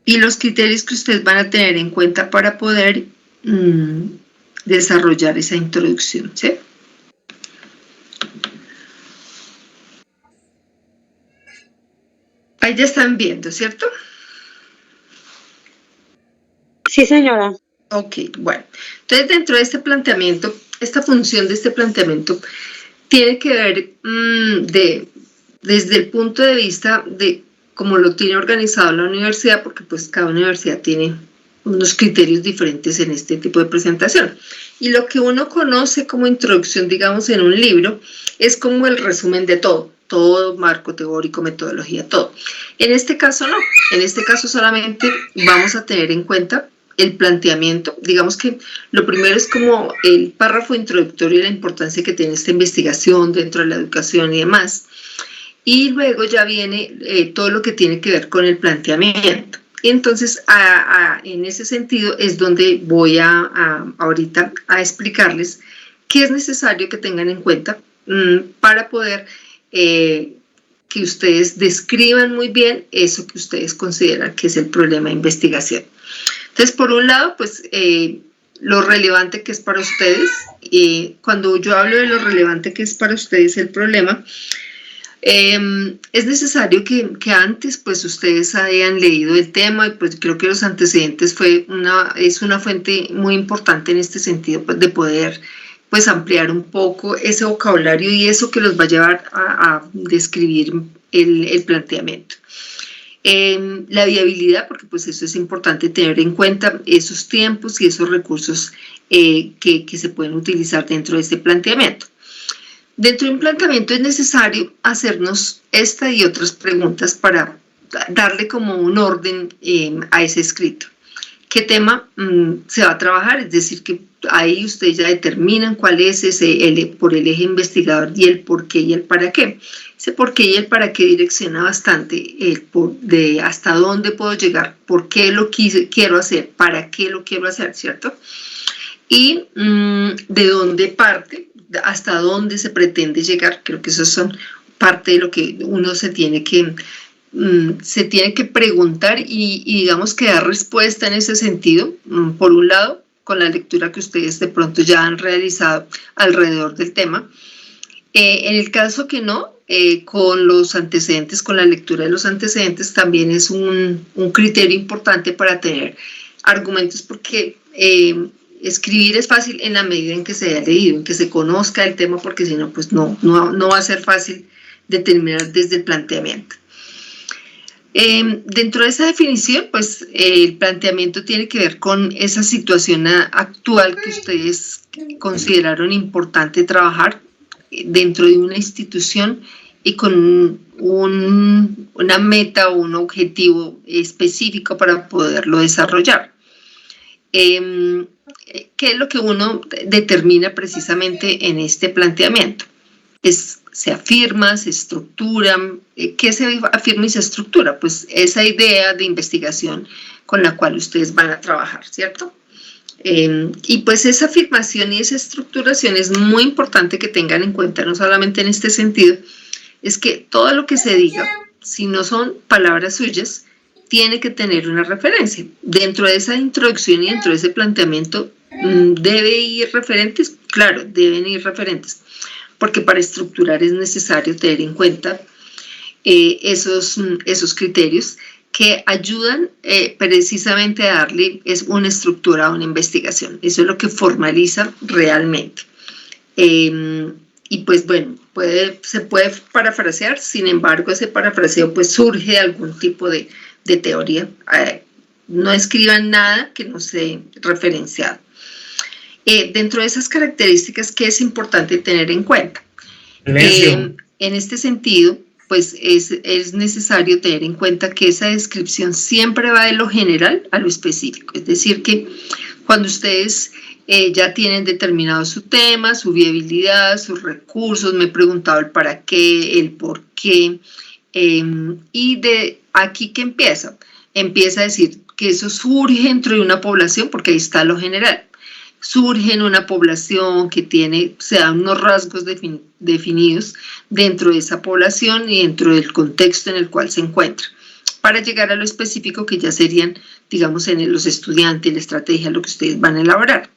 y los criterios que ustedes van a tener en cuenta para poder desarrollar esa introducción, ¿sí? Ahí ya están viendo, ¿cierto? Sí, señora. Ok, bueno. Entonces, dentro de este planteamiento, esta función de este planteamiento tiene que ver desde el punto de vista de cómo lo tiene organizado la universidad, porque pues cada universidad tiene unos criterios diferentes en este tipo de presentación. Y lo que uno conoce como introducción, digamos, en un libro, es como el resumen de todo marco teórico, metodología, todo. En este caso no, en este caso solamente vamos a tener en cuenta el planteamiento. Digamos que lo primero es como el párrafo introductorio y la importancia que tiene esta investigación dentro de la educación y demás. Y luego ya viene todo lo que tiene que ver con el planteamiento. Entonces, en ese sentido es donde voy ahorita a explicarles qué es necesario que tengan en cuenta para poder que ustedes describan muy bien eso que ustedes consideran que es el problema de investigación. Entonces, por un lado, pues lo relevante que es para ustedes. Cuando yo hablo de lo relevante que es para ustedes el problema, es necesario que antes pues ustedes hayan leído el tema, y pues creo que los antecedentes es una fuente muy importante en este sentido, pues, de poder pues ampliar un poco ese vocabulario y eso que los va a llevar a describir el planteamiento. La viabilidad, porque pues eso es importante tener en cuenta, esos tiempos y esos recursos que se pueden utilizar dentro de este planteamiento. Dentro de un planteamiento es necesario hacernos esta y otras preguntas para darle como un orden a ese escrito. ¿Qué tema se va a trabajar? Es decir, que ahí ustedes ya determinan cuál es por el eje investigador y el por qué y el para qué. Ese por qué y el para qué direcciona bastante de hasta dónde puedo llegar, por qué lo quiero hacer, para qué lo quiero hacer, ¿cierto? Y de dónde parte, hasta dónde se pretende llegar. Creo que eso son parte de lo que uno se tiene que preguntar y digamos que dar respuesta en ese sentido. Por un lado, con la lectura que ustedes de pronto ya han realizado alrededor del tema. En el caso que no, con los antecedentes, con la lectura de los antecedentes, también es un criterio importante para tener argumentos, porque escribir es fácil en la medida en que se haya leído, en que se conozca el tema, porque si no, pues no va a ser fácil determinar desde el planteamiento. Dentro de esa definición, pues el planteamiento tiene que ver con esa situación actual que ustedes consideraron importante trabajar dentro de una institución y con una meta o un objetivo específico para poderlo desarrollar. ¿Qué es lo que uno determina precisamente en este planteamiento? Se afirma, se estructura. ¿Qué se afirma y se estructura? Pues esa idea de investigación con la cual ustedes van a trabajar, ¿cierto? Y pues esa afirmación y esa estructuración es muy importante que tengan en cuenta, no solamente en este sentido, es que todo lo que se diga, si no son palabras suyas, tiene que tener una referencia. Dentro de esa introducción y dentro de ese planteamiento, ¿debe ir referentes? Claro, deben ir referentes, porque para estructurar es necesario tener en cuenta esos criterios que ayudan precisamente a darle una estructura a una investigación. Eso es lo que formaliza realmente. Y pues bueno, se puede parafrasear, sin embargo ese parafraseo pues surge de algún tipo de teoría. No escriban nada que no esté referenciado. Dentro de esas características, ¿qué es importante tener en cuenta? En este sentido, pues es necesario tener en cuenta que esa descripción siempre va de lo general a lo específico. Es decir, que cuando ustedes ya tienen determinado su tema, su viabilidad, sus recursos, me he preguntado el para qué, el por qué, y de aquí que empieza a decir que eso surge dentro de una población, porque ahí está lo general. Surge en una población que se dan unos rasgos definidos dentro de esa población y dentro del contexto en el cual se encuentra. para llegar a lo específico que ya serían, digamos, en los estudiantes, la estrategia, lo que ustedes van a elaborar.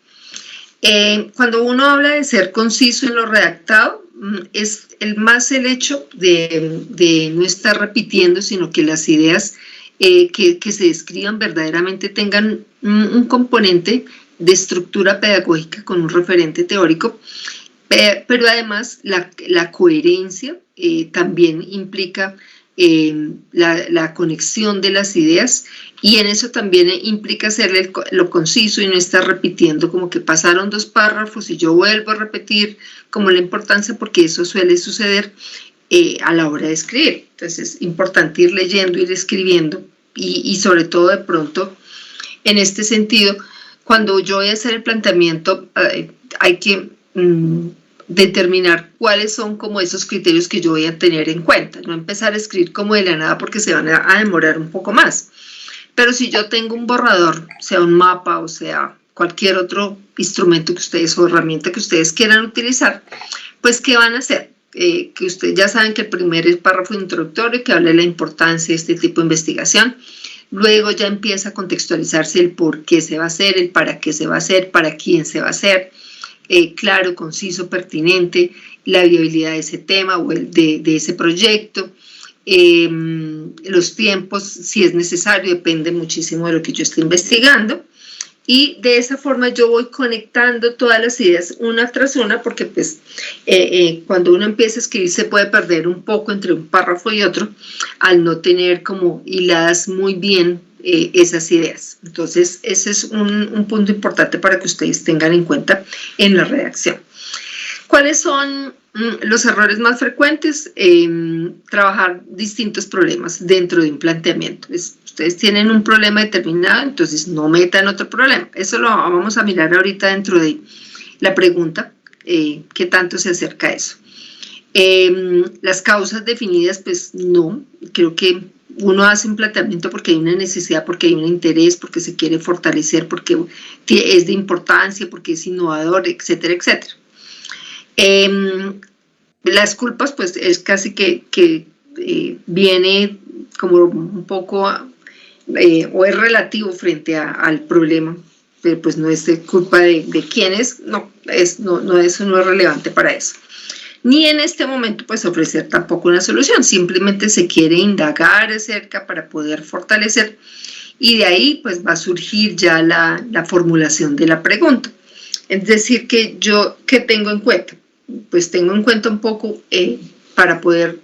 Cuando uno habla de ser conciso en lo redactado, es más el hecho de no estar repitiendo, sino que las ideas que se describan verdaderamente tengan un componente de estructura pedagógica con un referente teórico, pero además la coherencia también implica la conexión de las ideas, y en eso también implica hacerle lo conciso y no estar repitiendo como que pasaron 2 párrafos y yo vuelvo a repetir como la importancia, porque eso suele suceder a la hora de escribir. Entonces es importante ir leyendo, ir escribiendo y sobre todo de pronto en este sentido, cuando yo voy a hacer el planteamiento hay que determinar cuáles son como esos criterios que yo voy a tener en cuenta, no empezar a escribir como de la nada porque se van a demorar un poco más. Pero si yo tengo un borrador, sea un mapa o sea cualquier otro instrumento que ustedes o herramienta que ustedes quieran utilizar, pues ¿qué van a hacer? Que ustedes ya saben que el primer párrafo introductorio que habla de la importancia de este tipo de investigación. Luego ya empieza a contextualizarse el por qué se va a hacer, el para qué se va a hacer, para quién se va a hacer, claro, conciso, pertinente, la viabilidad de ese tema o de ese proyecto, los tiempos, si es necesario, depende muchísimo de lo que yo esté investigando. Y de esa forma yo voy conectando todas las ideas una tras una, porque pues cuando uno empieza a escribir se puede perder un poco entre un párrafo y otro al no tener como hiladas muy bien esas ideas. Entonces ese es un punto importante para que ustedes tengan en cuenta en la redacción. ¿Cuáles son los errores más frecuentes? Trabajar distintos problemas dentro de un planteamiento. Ustedes tienen un problema determinado, entonces no metan otro problema. Eso lo vamos a mirar ahorita dentro de la pregunta, qué tanto se acerca a eso. Las causas definidas, pues no, creo que uno hace un planteamiento porque hay una necesidad, porque hay un interés, porque se quiere fortalecer, porque es de importancia, porque es innovador, etcétera, etcétera. Las culpas, pues es casi que viene como un poco o es relativo frente al problema, pero pues no es culpa de quién es, no, eso no es relevante para eso. Ni en este momento pues ofrecer tampoco una solución, simplemente se quiere indagar acerca para poder fortalecer, y de ahí pues va a surgir ya la formulación de la pregunta. Es decir, que yo, ¿qué tengo en cuenta? Pues tengo en cuenta un poco para poder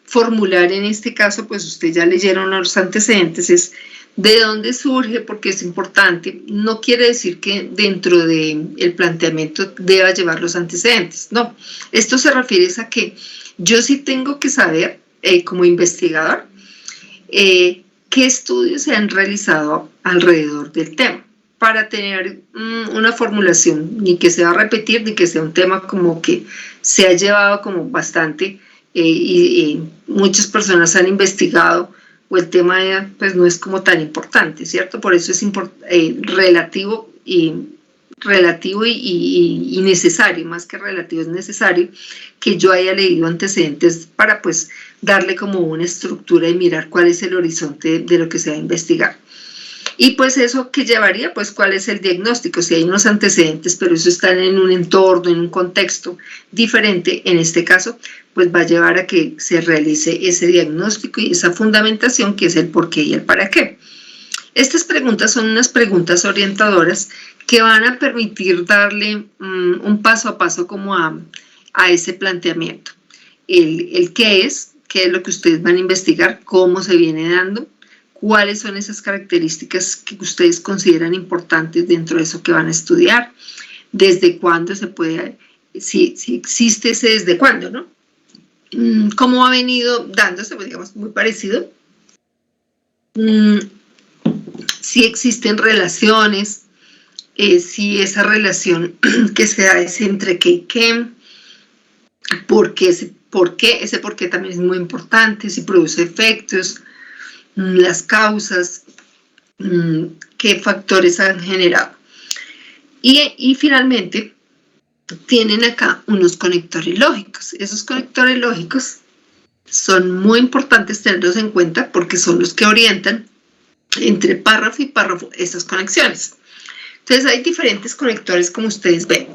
formular en este caso, pues ustedes ya leyeron los antecedentes, es de dónde surge, porque es importante. No quiere decir que dentro del planteamiento deba llevar los antecedentes, no. Esto se refiere a que yo sí tengo que saber, como investigador, qué estudios se han realizado alrededor del tema, para tener una formulación, ni que se va a repetir, ni que sea un tema como que se ha llevado como bastante y muchas personas han investigado, o el tema pues no es como tan importante, ¿cierto? Por eso es relativo y necesario, más que relativo es necesario que yo haya leído antecedentes para pues darle como una estructura y mirar cuál es el horizonte de lo que se va a investigar. Y pues eso que llevaría, pues cuál es el diagnóstico, si hay unos antecedentes, pero eso está en un entorno, en un contexto diferente, en este caso, pues va a llevar a que se realice ese diagnóstico y esa fundamentación que es el por qué y el para qué. Estas preguntas son unas preguntas orientadoras que van a permitir darle un paso a paso como a ese planteamiento. El qué es lo que ustedes van a investigar, cómo se viene dando, cuáles son esas características que ustedes consideran importantes dentro de eso que van a estudiar, desde cuándo se puede, si existe ese desde cuándo, ¿no? Cómo ha venido dándose, pues digamos, muy parecido. Si existen relaciones, si esa relación que se da es entre qué y qué, por qué, ese por qué también es muy importante, si produce efectos, las causas, qué factores han generado. Y finalmente, tienen acá unos conectores lógicos. Esos conectores lógicos Son muy importantes tenerlos en cuenta porque son los que orientan entre párrafo y párrafo esas conexiones. Entonces hay diferentes conectores como ustedes ven.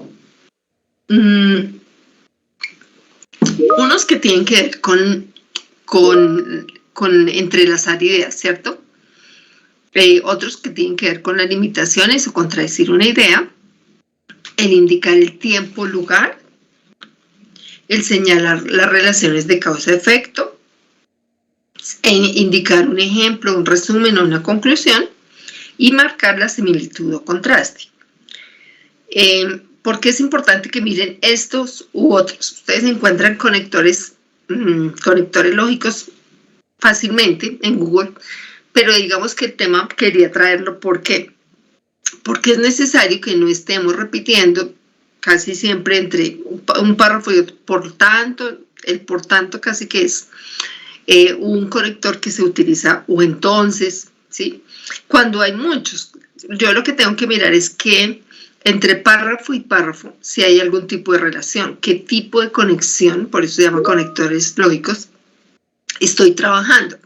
Unos que tienen que ver con entrelazar ideas, ¿cierto? Otros que tienen que ver con las limitaciones o contradecir una idea, el indicar el tiempo, lugar, el señalar las relaciones de causa-efecto, indicar un ejemplo, un resumen o una conclusión y marcar la similitud o contraste. ¿Por qué es importante que miren estos u otros? Ustedes encuentran conectores lógicos fácilmente en Google, pero digamos que el tema quería traerlo porque es necesario que no estemos repitiendo casi siempre entre un párrafo y otro. Por tanto, el por tanto casi que es un conector que se utiliza o entonces, ¿sí? Cuando hay muchos, yo lo que tengo que mirar es que entre párrafo y párrafo, si hay algún tipo de relación, qué tipo de conexión, por eso se llama conectores lógicos, estoy trabajando.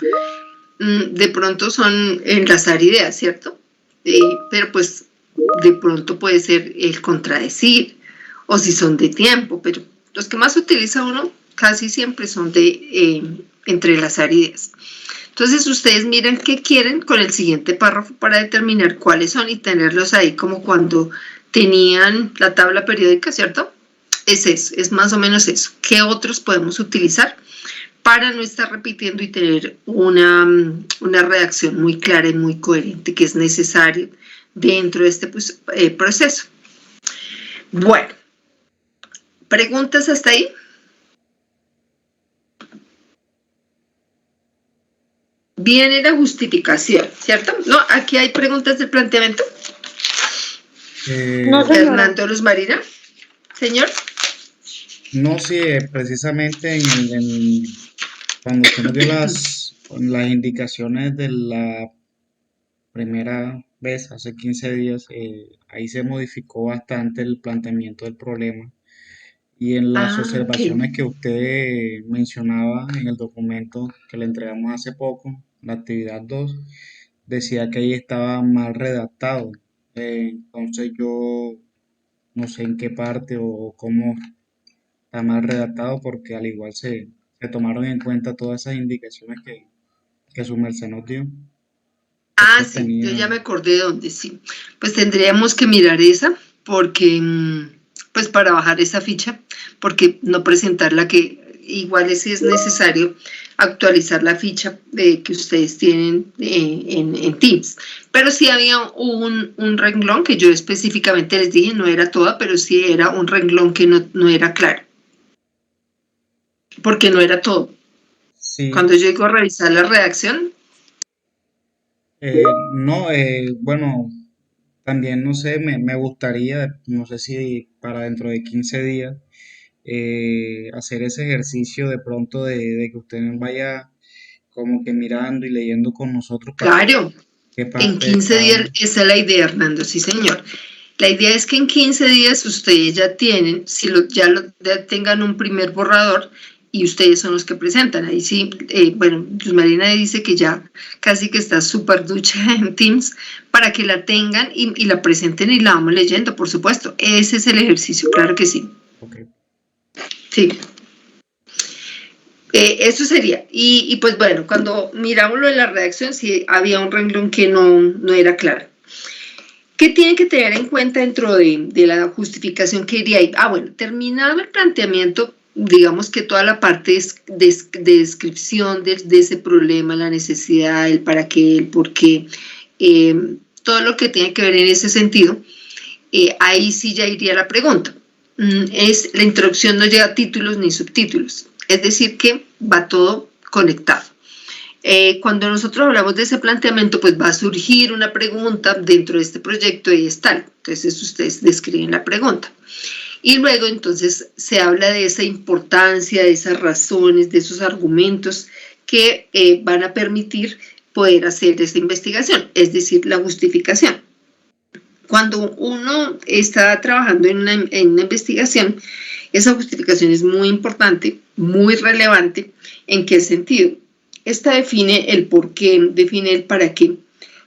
De pronto son enlazar ideas, ¿cierto? Pero pues de pronto puede ser el contradecir, o si son de tiempo, pero los que más utiliza uno casi siempre son de entrelazar ideas. Entonces ustedes miren qué quieren con el siguiente párrafo para determinar cuáles son y tenerlos ahí como cuando tenían la tabla periódica, ¿cierto? Es eso, es más o menos eso. ¿Qué otros podemos utilizar para no estar repitiendo y tener una redacción muy clara y muy coherente que es necesario dentro de este proceso? Bueno, ¿preguntas hasta ahí? Viene la justificación, ¿cierto? No, aquí hay preguntas del planteamiento. No, Hernando Luz Marina, señor. No, sí, precisamente cuando usted nos dio las indicaciones de la primera vez, hace 15 días, ahí se modificó bastante el planteamiento del problema. Y en las observaciones que usted mencionaba en el documento que le entregamos hace poco, la actividad 2, decía que ahí estaba mal redactado. Entonces yo no sé en qué parte o cómo está mal redactado, porque al igual se tomaron en cuenta todas esas indicaciones que su merced nos dio. Sí, yo ya me acordé de dónde, sí. Pues tendríamos que mirar esa, porque, pues para bajar esa ficha, porque no presentarla, que igual es necesario actualizar la ficha que ustedes tienen en Teams. Pero sí había un renglón que yo específicamente les dije, no era toda, pero sí era un renglón que no era claro. Porque no era todo. Sí. Cuando yo llego a revisar la redacción, no, bueno, también no sé, me gustaría, no sé si para dentro de 15 días, hacer ese ejercicio de pronto de que usted vaya como que mirando y leyendo con nosotros. Claro, qué parte en 15 días, esa es la idea, Hernando, sí señor. La idea es que en 15 días ustedes ya tienen, ya tengan un primer borrador y ustedes son los que presentan. Ahí sí, bueno, Luz Marina dice que ya casi que está súper ducha en Teams para que la tengan y la presenten y la vamos leyendo, por supuesto. Ese es el ejercicio, claro que sí. Okay. Sí. Eso sería. Y pues bueno, cuando miramos lo de la redacción, sí había un renglón que no era claro. ¿Qué tienen que tener en cuenta dentro de la justificación que iría ahí? Bueno, terminado el planteamiento, digamos que toda la parte de descripción de ese problema, la necesidad, el para qué, el por qué, todo lo que tiene que ver en ese sentido, ahí sí ya iría la pregunta. La introducción no lleva títulos ni subtítulos, es decir que va todo conectado. Cuando nosotros hablamos de ese planteamiento, pues va a surgir una pregunta dentro de este proyecto y es tal. Entonces ustedes describen la pregunta. Y luego entonces se habla de esa importancia, de esas razones, de esos argumentos que van a permitir poder hacer esta investigación, es decir, la justificación. Cuando uno está trabajando en una investigación, esa justificación es muy importante, muy relevante. ¿En qué sentido? Esta define el por qué, define el para qué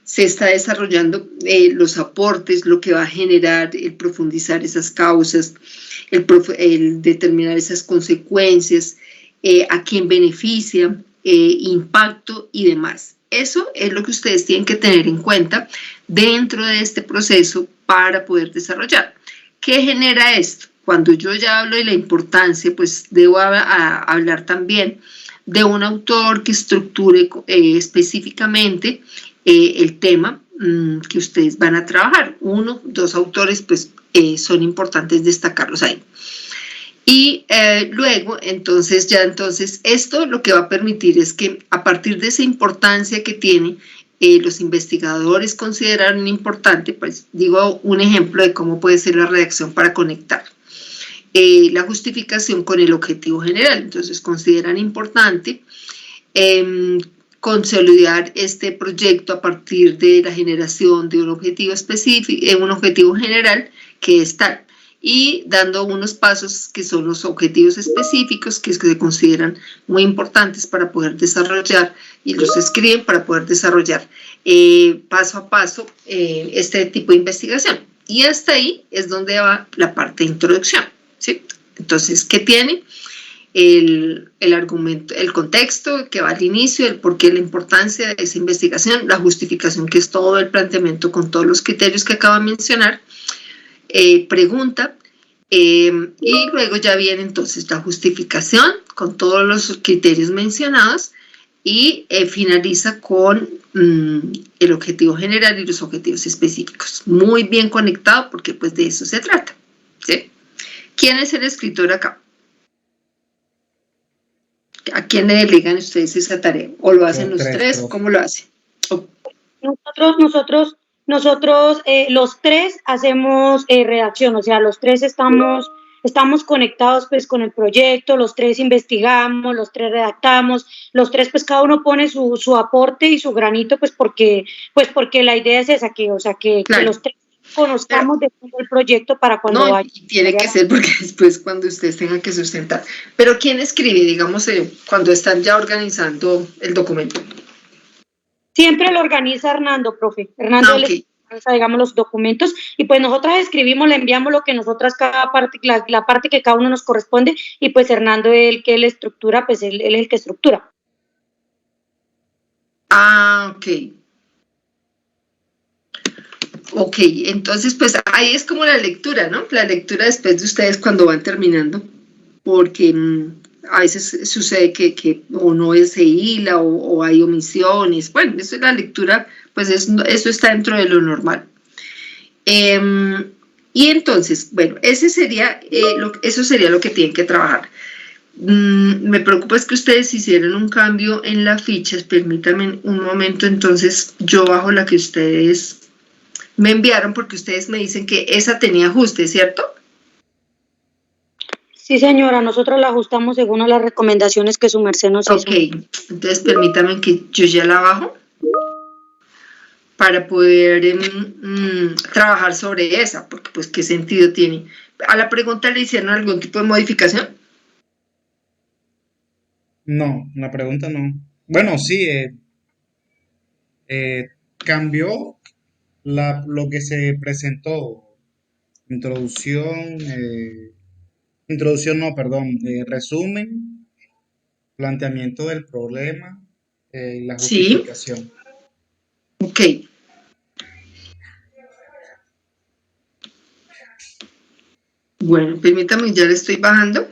se está desarrollando, los aportes, lo que va a generar, el profundizar esas causas, el determinar esas consecuencias, a quién beneficia, impacto y demás. Eso es lo que ustedes tienen que tener en cuenta dentro de este proceso para poder desarrollar. ¿Qué genera esto? Cuando yo ya hablo de la importancia, pues debo hablar también de un autor que estructure específicamente el tema que ustedes van a trabajar. Uno, dos autores, pues son importantes destacarlos ahí. Y luego, entonces, esto lo que va a permitir es que a partir de esa importancia que tiene, los investigadores consideraron importante, pues digo un ejemplo de cómo puede ser la redacción para conectar. La justificación con el objetivo general. Entonces, consideran importante consolidar este proyecto a partir de la generación de un objetivo específico, un objetivo general que es tal, y dando unos pasos que son los objetivos específicos que se consideran muy importantes para poder desarrollar, y los escriben para poder desarrollar paso a paso este tipo de investigación. Y hasta ahí es donde va la parte de introducción, ¿sí? Entonces, ¿qué tiene? El argumento, el contexto que va al inicio, el por qué, la importancia de esa investigación, la justificación, que es todo el planteamiento con todos los criterios que acabo de mencionar, pregunta, y luego ya viene entonces la justificación con todos los criterios mencionados y finaliza con el objetivo general y los objetivos específicos. Muy bien conectado porque pues de eso se trata, ¿sí? ¿Quién es el escritor acá? ¿A quién le delegan ustedes esa tarea? ¿O lo hacen los tres? profe. ¿Cómo lo hacen? Nosotros los tres hacemos redacción, o sea, los tres estamos conectados pues con el proyecto, los tres investigamos, los tres redactamos, los tres pues cada uno pone su aporte y su granito pues porque la idea es esa, que, o sea, que los tres conozcamos de todo el proyecto para cuando vaya. Y tiene que ser porque después cuando ustedes tengan que sustentar. Pero ¿quién escribe, digamos, cuando están ya organizando el documento? Siempre lo organiza Hernando, profe. Hernando Okay. organiza, digamos, los documentos y pues nosotras escribimos, le enviamos lo que nosotras, cada parte, la parte que cada uno nos corresponde, y pues Hernando, el que él estructura, pues él es el que estructura. Ok. Ok, entonces pues ahí es como la lectura, ¿no? La lectura después de ustedes cuando van terminando, porque a veces sucede que o no se hila o hay omisiones. Bueno, eso es la lectura, pues eso está dentro de lo normal. Y entonces, bueno, eso sería lo que tienen que trabajar. Me preocupa es que ustedes hicieran un cambio en las fichas. Permítanme un momento, entonces yo bajo la que ustedes me enviaron porque ustedes me dicen que esa tenía ajuste, ¿cierto? Sí, señora, nosotros la ajustamos según a las recomendaciones que su merced nos hizo. Ok, entonces permítame que yo ya la bajo para poder trabajar sobre esa, porque pues qué sentido tiene. ¿A la pregunta le hicieron algún tipo de modificación? No, la pregunta no. Bueno, sí, cambió lo que se presentó. Introducción, introducción no, perdón, resumen, planteamiento del problema y la Sí, justificación. ok. Bueno, permítame, ya le estoy bajando.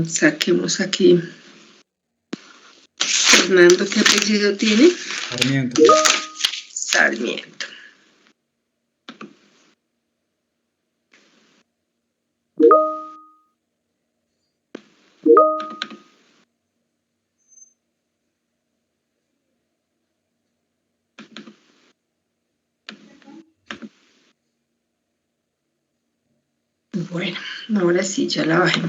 Saquemos aquí. Fernando, ¿qué apellido tiene? Sarmiento. Sarmiento. Bueno, ahora sí, ya la bajé.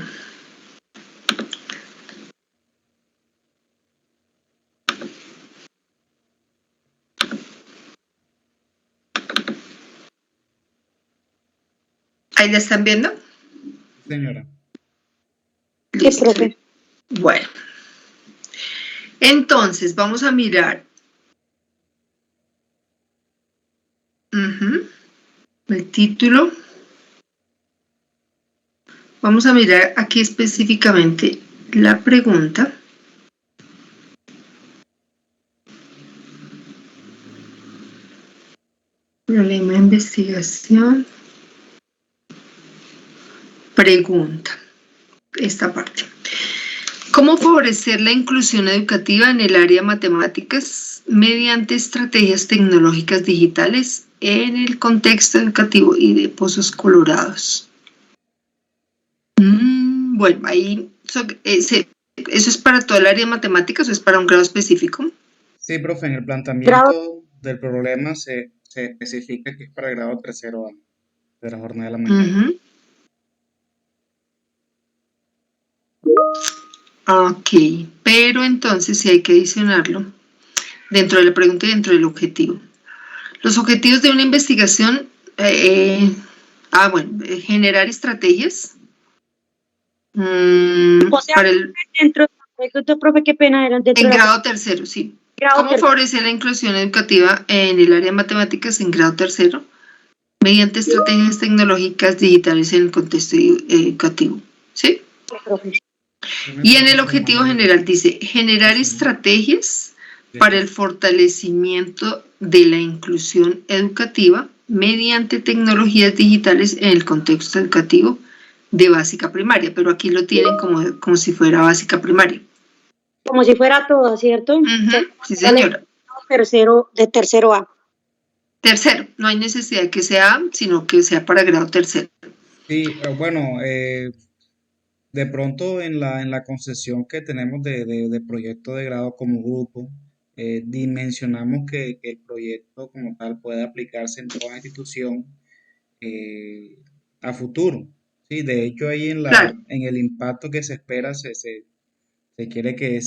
¿Ahí la están viendo? Sí, señora. Sí, Listo. profe. Bueno, entonces vamos a mirar el título. Vamos a mirar aquí específicamente la pregunta. Problema de investigación. Pregunta. Esta parte. ¿Cómo favorecer la inclusión educativa en el área de matemáticas mediante estrategias tecnológicas digitales en el contexto educativo y de Pozos Colorados? Bueno, ahí ¿eso es para todo el área de matemáticas o es para un grado específico? Sí, profe, en el Grado, planteamiento del problema se especifica que es para el grado tercero A de la jornada de la mañana. Ujú. Ok, pero entonces sí hay que adicionarlo dentro de la pregunta y dentro del objetivo. Los objetivos de una investigación, generar estrategias o sea, para el, dentro del profe, qué pena, eran dentro en de la grado tercero, sí. grado ¿Cómo tercero. favorecer la inclusión educativa en el área de matemáticas en grado tercero? Mediante estrategias tecnológicas digitales en el contexto educativo, ¿sí? Sí, profe. Y en el objetivo general dice generar estrategias para el fortalecimiento de la inclusión educativa mediante tecnologías digitales en el contexto educativo de básica primaria, pero aquí lo tienen como si fuera básica primaria. Como si fuera todo, ¿cierto? Sí, señora. De tercero A. Tercero, no hay necesidad de que sea A, sino que sea para grado tercero. Sí, bueno, de pronto en la concesión que tenemos de proyecto de grado como grupo, dimensionamos que el proyecto como tal puede aplicarse en toda institución eh, a futuro. Sí, de hecho ahí Claro. en el impacto que se espera se quiere que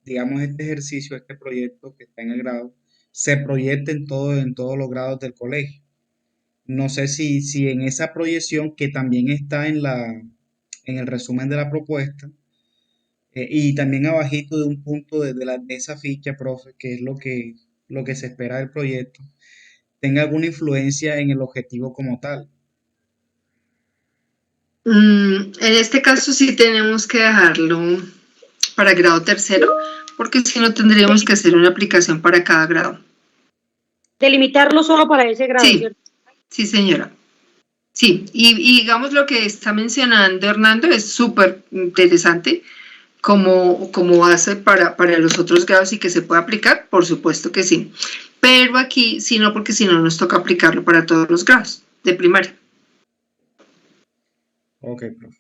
digamos, este ejercicio, este proyecto que está en el grado, se proyecte en todos los grados del colegio. No sé si en esa proyección que también está en el resumen de la propuesta, y también abajito de un punto de esa ficha, profe, que es lo que se espera del proyecto, tenga alguna influencia en el objetivo como tal. En este caso sí tenemos que dejarlo para grado tercero, porque si no tendríamos que hacer una aplicación para cada grado. Delimitarlo solo para ese grado, Sí, ¿cierto? sí, señora. Sí, y digamos lo que está mencionando Hernando es súper interesante como base para los otros grados y que se puede aplicar, por supuesto que sí. Pero aquí sí no, porque si no nos toca aplicarlo para todos los grados de primaria. Ok, profe.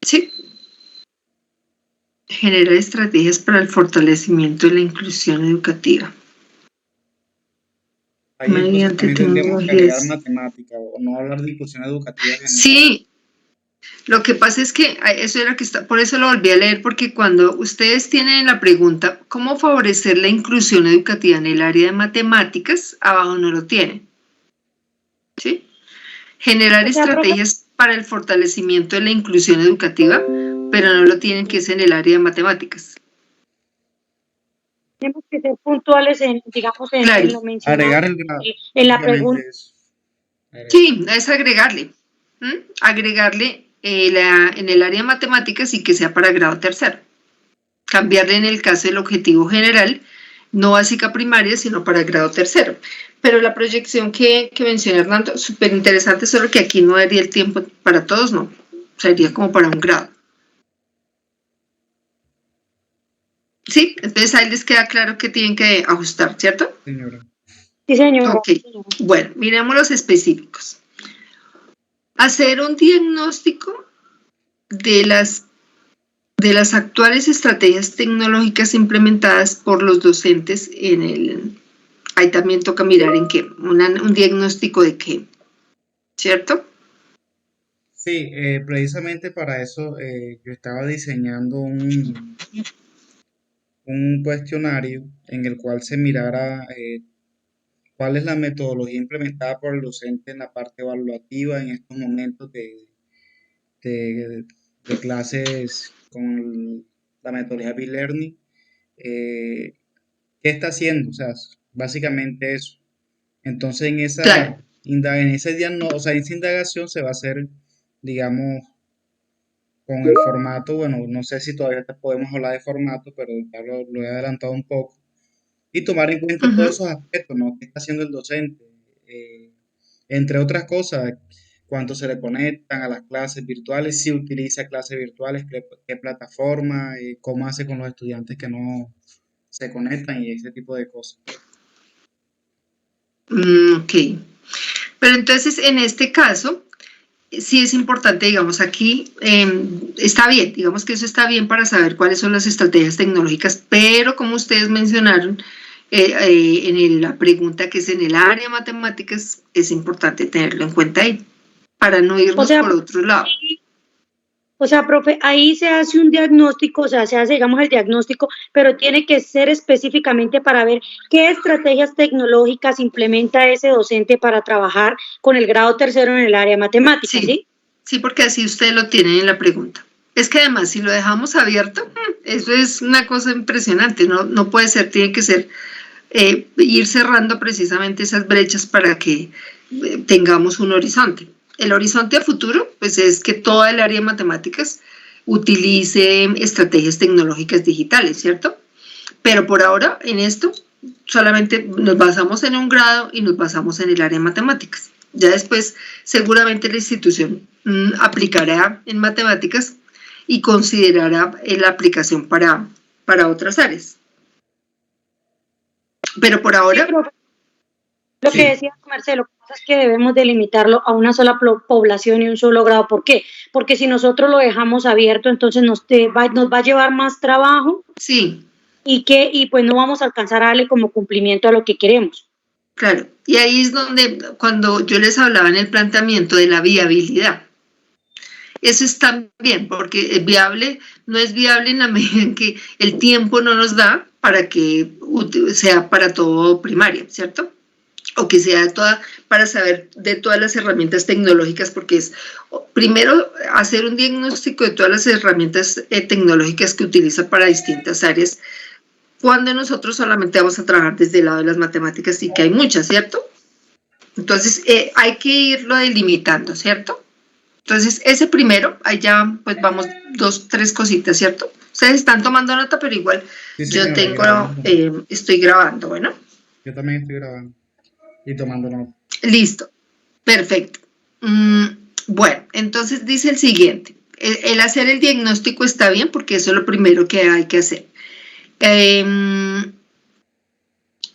Sí. Generar estrategias para el fortalecimiento de la inclusión educativa. Ahí entonces Mediante también tendríamos que agregar tecnologías. matemática o no hablar de inclusión educativa general. Sí, lo que pasa es que eso era que está, por eso lo volví a leer, porque cuando ustedes tienen la pregunta, ¿cómo favorecer la inclusión educativa en el área de matemáticas? Abajo no lo tienen, ¿sí? Generar O sea, profe, estrategias para el fortalecimiento de la inclusión educativa, pero no lo tienen que es en el área de matemáticas. tenemos que ser puntuales en, digamos, Claro, en lo mencionado, Agregar el grado, en la pregunta. básicamente es agregar. sí, es agregarle. Agregarle en el área de matemáticas y que sea para grado tercero. Cambiarle en el caso del objetivo general, no básica primaria, sino para grado tercero. Pero la proyección que menciona Hernando, súper interesante, solo que aquí no daría el tiempo para todos, no. Sería como para un grado. Sí, entonces ahí les queda claro que tienen que ajustar, ¿cierto? Señora. Sí, señora. Ok, bueno, miremos los específicos. Hacer un diagnóstico de las actuales estrategias tecnológicas implementadas por los docentes en el... Ahí también toca mirar en qué, un diagnóstico de qué, ¿cierto? Sí, precisamente para eso yo estaba diseñando un cuestionario en el cual se mirara ¿Cuál es la metodología implementada por el docente en la parte evaluativa en estos momentos de- de clases con la metodología B-Learning? Eh, ¿Qué está haciendo? O sea, básicamente eso. Entonces, Claro. en ese o sea, en esa indagación se va a hacer, digamos, con el formato, bueno, no sé si todavía te podemos hablar de formato, pero ya lo he adelantado un poco, y tomar en cuenta todos Ujú. esos aspectos, ¿no? ¿Qué está haciendo el docente? Eh, Entre otras cosas, cuánto se le conectan a las clases virtuales, si utiliza clases virtuales, qué plataforma, cómo hace con los estudiantes que no se conectan y ese tipo de cosas. Ok. Pero entonces, en este caso, sí es importante, digamos, aquí está bien, digamos que eso está bien para saber cuáles son las estrategias tecnológicas, pero como ustedes mencionaron en la pregunta que es en el área de matemáticas, es importante tenerlo en cuenta ahí, para no O irnos sea, por otro lado. profe, ahí se hace un diagnóstico, o sea, se hace, digamos, el diagnóstico, pero tiene que ser específicamente para ver qué estrategias tecnológicas implementa ese docente para trabajar con el grado tercero en el área de matemáticas, Sí, ¿sí? sí, porque así ustedes lo tienen en la pregunta. Es que además, si lo dejamos abierto, eso es una cosa impresionante, no, no puede ser, tiene que ser ir cerrando precisamente esas brechas para que tengamos un horizonte. El horizonte a futuro, pues es que toda el área de matemáticas utilice estrategias tecnológicas digitales, ¿cierto? Pero por ahora, en esto, solamente nos basamos en un grado y nos basamos en el área de matemáticas. Ya después, seguramente la institución aplicará en matemáticas y considerará la aplicación para otras áreas. Pero por Sí, ahora, profe. Lo que sí, decía Marcelo, lo que pasa es que debemos delimitarlo a una sola población y un solo grado. ¿Por qué? Porque si nosotros lo dejamos abierto, entonces nos va a llevar más trabajo sí, y pues no vamos a alcanzar a darle como cumplimiento a lo que queremos. claro. Y ahí es donde, cuando yo les hablaba en el planteamiento de la viabilidad, eso está bien, porque es viable, no es viable en la medida en que el tiempo no nos da para que sea para todo primaria, ¿cierto? O que sea toda, para saber de todas las herramientas tecnológicas, porque es primero hacer un diagnóstico de todas las herramientas tecnológicas que utiliza para distintas áreas, cuando nosotros solamente vamos a trabajar desde el lado de las matemáticas y que hay muchas, ¿cierto? Entonces hay que irlo delimitando, ¿cierto? Entonces, ese primero, ahí ya pues vamos dos, tres cositas, ¿cierto? Ustedes están tomando nota, pero igual Sí, yo señora, tengo, grabando. estoy grabando, bueno, Yo también estoy grabando y tomando nota. listo, perfecto. Bueno, entonces dice el siguiente, el hacer el diagnóstico está bien porque eso es lo primero que hay que hacer. Eh,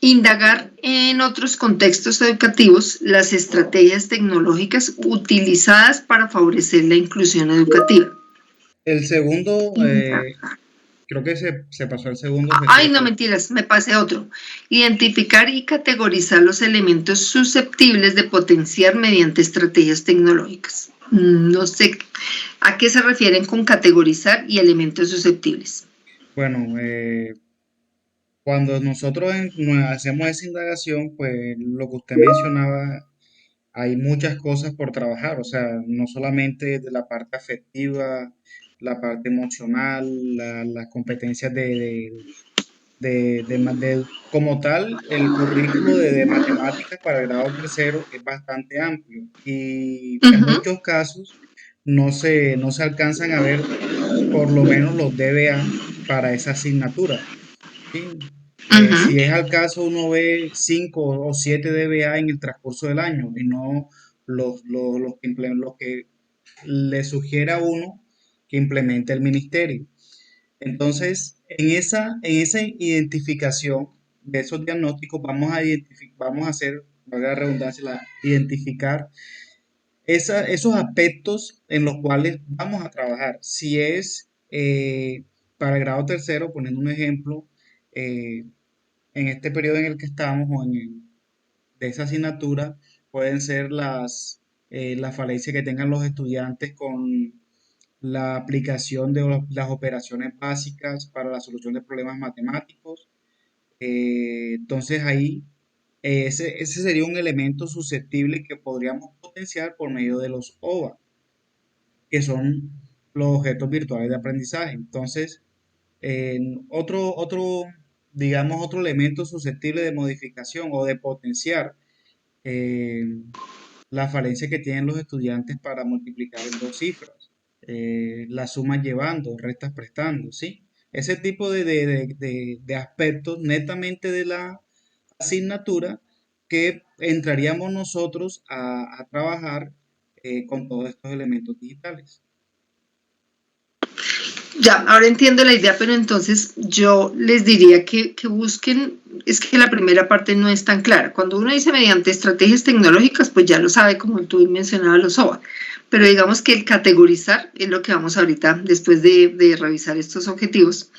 Indagar en otros contextos educativos las estrategias tecnológicas utilizadas para favorecer la inclusión educativa. El segundo, Indagar. creo que se pasó el segundo Ay, objetivo. no mentiras, me pasé otro. Identificar y categorizar los elementos susceptibles de potenciar mediante estrategias tecnológicas. No sé a qué se refieren con categorizar y elementos susceptibles. Bueno, cuando nosotros hacemos esa indagación, pues lo que usted mencionaba, hay muchas cosas por trabajar, o sea, no solamente de la parte afectiva, la parte emocional, las competencias como tal, el currículo de matemáticas para el grado tercero es bastante amplio y Uh en -huh, muchos casos no se alcanzan a ver por lo menos los DBA para esa asignatura. ¿Sí? uh -huh, Si es al caso, uno ve 5 o 7 DBA en el transcurso del año y no los que le sugiere a uno que implemente el ministerio. Entonces, en esa identificación de esos diagnósticos, vamos a hacer, valga la redundancia, identificar esos aspectos en los cuales vamos a trabajar. Si es para el grado tercero, poniendo un ejemplo, eh, en este periodo en el que estamos de esa asignatura, pueden ser las falencias que tengan los estudiantes con la aplicación de las operaciones básicas para la solución de problemas matemáticos. Entonces ahí ese sería un elemento susceptible que podríamos potenciar por medio de los OVA, que son los objetos virtuales de aprendizaje. Entonces, otro, digamos, otro elemento susceptible de modificación o de potenciar eh, la falencia que tienen los estudiantes para multiplicar en dos cifras, las sumas llevando, restas prestando, ¿sí? Ese tipo de aspectos netamente de la asignatura que entraríamos nosotros a trabajar con todos estos elementos digitales. Ya, ahora entiendo la idea, pero entonces yo les diría que busquen, es que la primera parte no es tan clara. Cuando uno dice mediante estrategias tecnológicas, pues ya lo sabe, como tú mencionabas los OVA. Pero digamos que el categorizar es lo que vamos ahorita, después de revisar estos objetivos,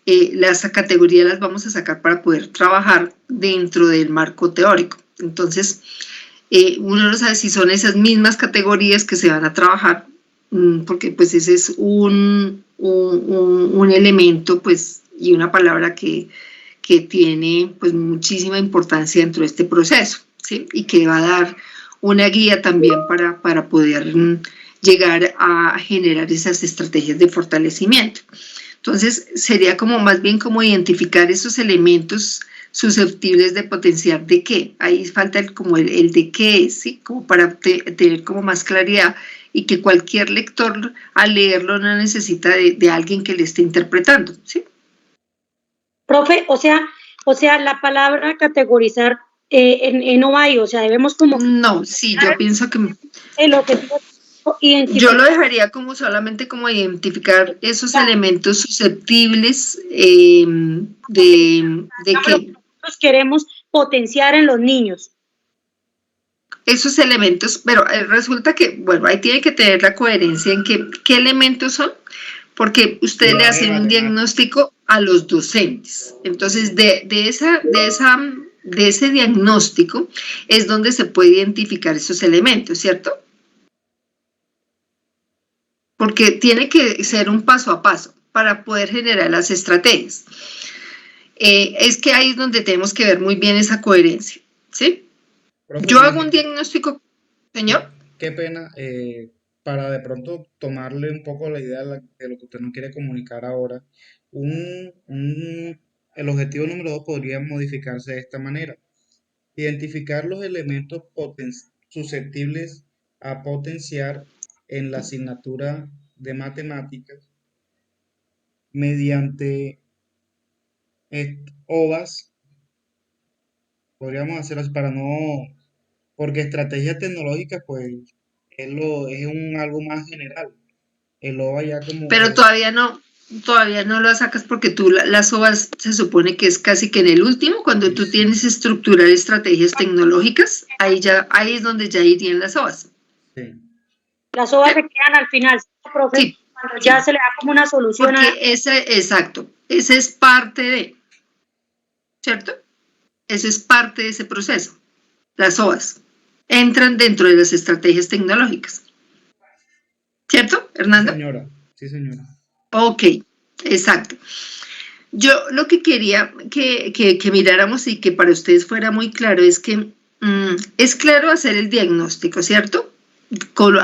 las categorías las vamos a sacar para poder trabajar dentro del marco teórico. Entonces, uno no sabe si son esas mismas categorías que se van a trabajar, porque pues ese es un elemento pues, y una palabra que tiene pues, muchísima importancia dentro de este proceso, ¿sí? Y que va a dar una guía también para poder llegar a generar esas estrategias de fortalecimiento. Entonces, sería como más bien como identificar esos elementos susceptibles de potenciar de qué. Ahí falta como el de qué, ¿sí? Como para tener como más claridad y que cualquier lector al leerlo no necesita de alguien que le esté interpretando, ¿sí? Profe, o sea, la palabra categorizar no va ahí, o sea, debemos como No, sí, yo pienso que el objetivo yo lo identificar. dejaría como solamente como identificar esos elementos susceptibles de Lo que que nosotros queremos potenciar en los niños. esos elementos, pero resulta que, bueno, ahí tiene que tener la coherencia en que, qué elementos son, porque ustedes le Lenguaje, hacen un matemáticas. diagnóstico a los docentes. Entonces, de ese diagnóstico es donde se puede identificar esos elementos, ¿cierto? Porque tiene que ser un paso a paso para poder generar las estrategias. Es que ahí es donde tenemos que ver muy bien esa coherencia, ¿sí? Profe, Yo hago un diagnóstico, qué, señor. qué pena, para de pronto tomarle un poco la idea de lo que usted nos quiere comunicar ahora. Un, un- el objetivo número 2 podría modificarse de esta manera. Identificar los elementos susceptibles a potenciar en la asignatura de matemáticas mediante OVAs, podríamos hacer así para no, porque estrategias tecnológicas pues es algo más general. El OVA ya como Pero que, todavía no lo sacas porque tú las OVAs se supone que es casi que en el último, cuando sí, tú sí, tienes estructurar estrategias tecnológicas, ahí es donde ya irían las OVAs. sí, Las ¿Sí? obras se quedan al final, ¿sí, profe? Sí, Cuando ya sí, se le da como una solución a... porque exacto, ese es parte de, ¿cierto? Ese es parte de ese proceso. Las OVAs entran dentro de las estrategias tecnológicas, ¿cierto, sí Hernando? señora, sí señora. Ok, exacto. Yo lo que quería que miráramos y que para ustedes fuera muy claro es que es claro hacer el diagnóstico, ¿cierto?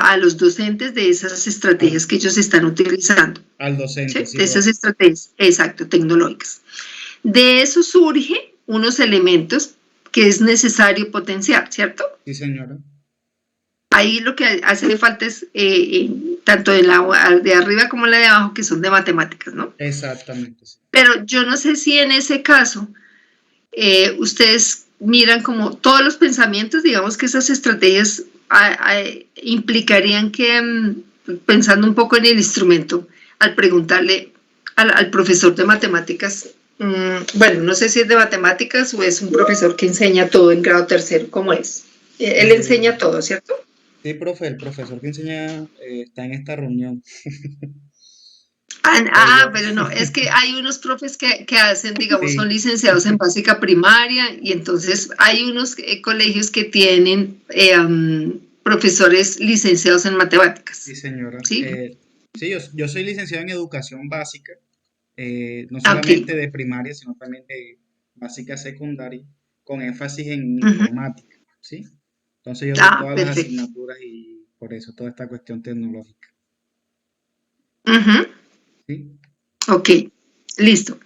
A los docentes de esas Al, estrategias que ellos están utilizando, al docente, ¿sí? sí, De esas profe. estrategias, exacto, tecnológicas. De eso surge unos elementos que es necesario potenciar, ¿cierto? Sí señora. Ahí lo que hace falta es tanto de arriba como la de abajo, que son de matemáticas, ¿no? Exactamente, sí. Pero yo no sé si en ese caso ustedes miran como todos los pensamientos, digamos que esas estrategias implicarían que, pensando un poco en el instrumento, al preguntarle al profesor de matemáticas, bueno, no sé si es de matemáticas o es un profesor que enseña todo en grado tercero, ¿cómo es? Él Eh, enseña todo, ¿cierto? sí, profe, el profesor que enseña está en esta reunión. Soy yo. Pero no, es que hay unos profes que hacen, digamos, son Sí, licenciados en básica primaria y entonces hay unos colegios que tienen profesores licenciados en sí, matemáticas, señora. ¿sí? Sí, yo soy licenciado en educación básica, no Ok, solamente de primaria, sino también de básica secundaria. con énfasis en informática, ¿sí? Entonces yo doy Ah, todas las perfecto. asignaturas y por eso toda esta cuestión tecnológica, Ujú. ¿sí? Ok, listo.